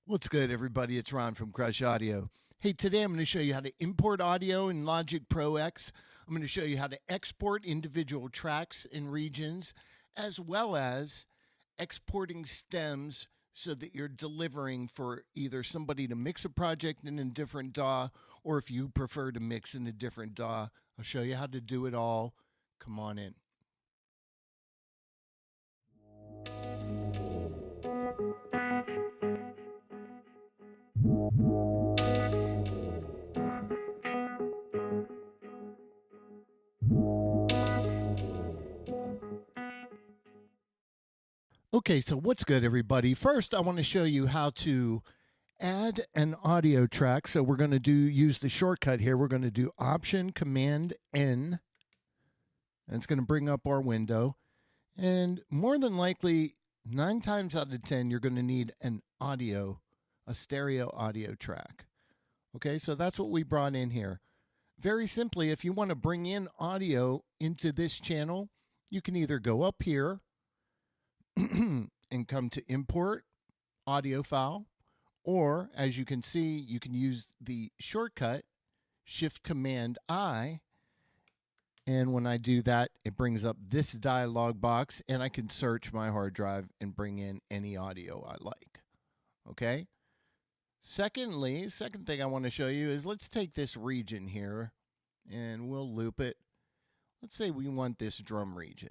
What's good, everybody? It's Ron from Krush Audio. Hey, today I'm going to show you how to import audio in Logic Pro X. I'm going to show you how to export individual tracks and regions, as well as exporting stems so that you're delivering for either somebody to mix a project in a different DAW, or if you prefer to mix in a different DAW. I'll show you how to do it all. Come on in. Okay, so what's good, everybody? First, I want to show you how to add an audio track. So we're going to use the shortcut here. We're going to do Option Command N, and it's going to bring up our window. And more than likely, 9 times out of 10, you're going to need a stereo audio track. Okay, so that's what we brought in here. Very simply, if you want to bring in audio into this channel, you can either go up here and come to Import Audio File, or as you can see, you can use the shortcut Shift Command I, and when I do that, it brings up this dialog box, and I can search my hard drive and bring in any audio I like. Okay? Second thing I want to show you is let's take this region here, and we'll loop it. Let's say we want this drum region.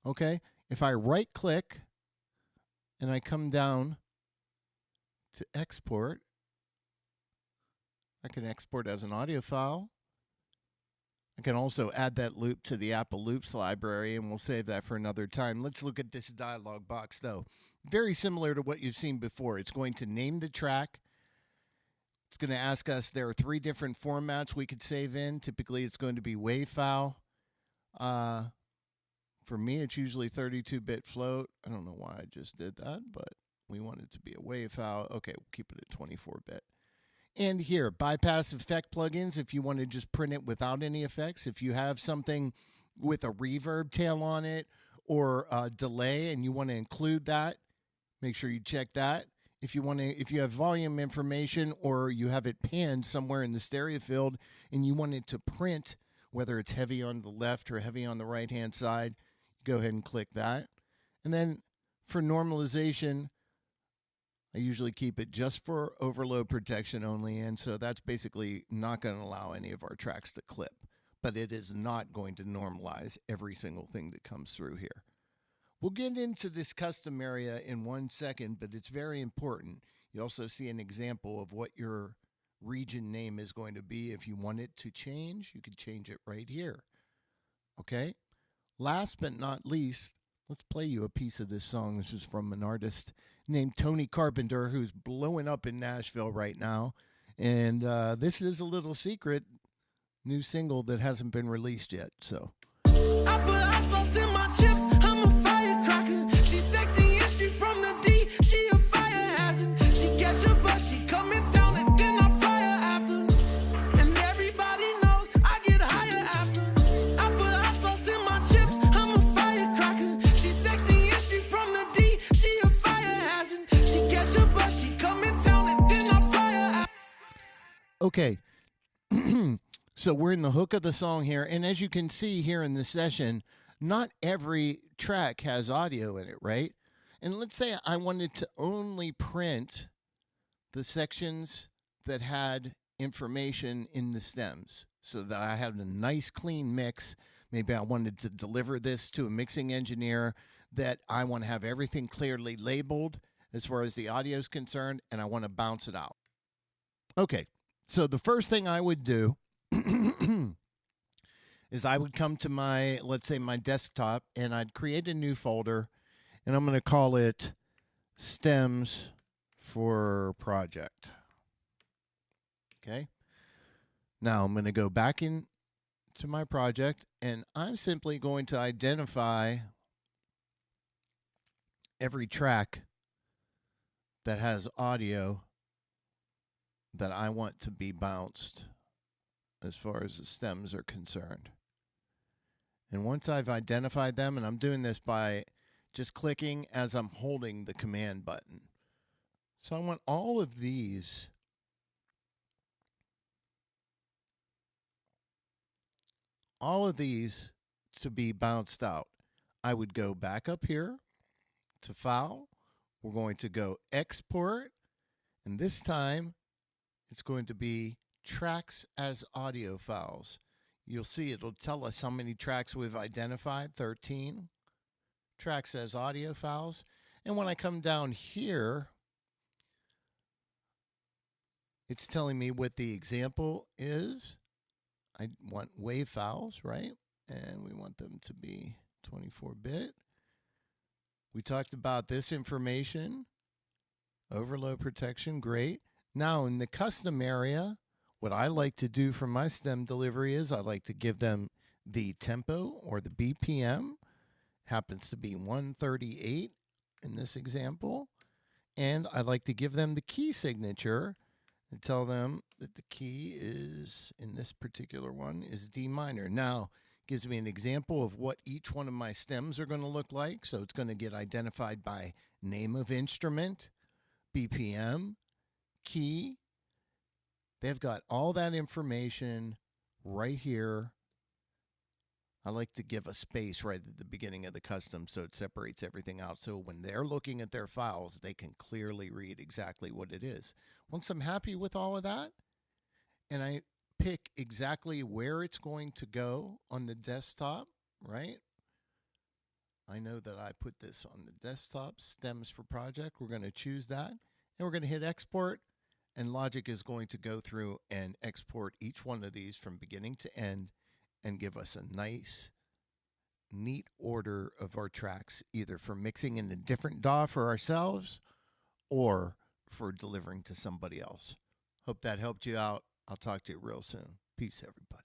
Okay, if I right click and I come down to export, I can export as an audio file. I can also add that loop to the Apple Loops library, and we'll save that for another time. Let's look at this dialog box, though. Very similar to what you've seen before. It's going to name the track. It's going to ask us, there are 3 different formats we could save in. Typically, it's going to be WAV file. For me, it's usually 32-bit float. I don't know why I just did that, but we want it to be a WAV file. Okay, we'll keep it at 24-bit. And here, bypass effect plugins if you want to just print it without any effects. If you have something with a reverb tail on it or a delay and you want to include that, make sure you check that. If you have volume information or you have it panned somewhere in the stereo field and you want it to print, whether it's heavy on the left or heavy on the right-hand side, go ahead and click that. And then for normalization, I usually keep it just for overload protection only, and so that's basically not going to allow any of our tracks to clip, but it is not going to normalize every single thing that comes through here. We'll get into this custom area in 1 second, but it's very important. You also see an example of what your region name is going to be. If you want it to change, you can change it right here. Okay? Last but not least, let's play you a piece of this song. This is from an artist named Tony Carpenter, who's blowing up in Nashville right now. And this is a little secret new single that hasn't been released yet. So I put hot sauce in my chips. I'm a firecracker. She's sexy and she from the D. She a fire hazard. She catch a bus, she come in town and then I fire after. And everybody knows I get higher after. I put hot sauce in my chips. I'm a firecracker. She's sexy and she from the D. She a fire hazard. She catch a bus, she come in town and then I fire after. okay. So we're in the hook of the song here, and as you can see here in this session, not every track has audio in it, right? And let's say I wanted to only print the sections that had information in the stems so that I had a nice clean mix. Maybe I wanted to deliver this to a mixing engineer that I want to have everything clearly labeled as far as the audio is concerned, and I want to bounce it out. Okay, so the first thing I would do is I would come to my, let's say, my desktop, and I'd create a new folder, and I'm going to call it Stems for Project. Okay. Now I'm going to go back into my project, and I'm simply going to identify every track that has audio that I want to be bounced as far as the stems are concerned. And once I've identified them, and I'm doing this by just clicking as I'm holding the command button. So I want all of these to be bounced out. I would go back up here to File. We're going to go Export, and this time it's going to be Tracks as Audio Files. You'll see it'll tell us how many tracks we've identified, 13 tracks as audio files. And when I come down here, it's telling me what the example is. I want WAV files, right? And we want them to be 24-bit. We talked about this information. Overload protection, great. Now in the custom area, what I like to do for my stem delivery is I like to give them the tempo or the BPM. Happens to be 138 in this example. And I like to give them the key signature and tell them that the key is, in this particular one, is D minor. Now, it gives me an example of what each one of my stems are going to look like. So it's going to get identified by name of instrument, BPM, key. They've got all that information right here. I like to give a space right at the beginning of the custom so it separates everything out. So when they're looking at their files, they can clearly read exactly what it is. Once I'm happy with all of that, and I pick exactly where it's going to go on the desktop, right? I know that I put this on the desktop, stems for project. We're going to choose that, and we're going to hit export, and Logic is going to go through and export each one of these from beginning to end and give us a nice, neat order of our tracks, either for mixing in a different DAW for ourselves or for delivering to somebody else. Hope that helped you out. I'll talk to you real soon. Peace, everybody.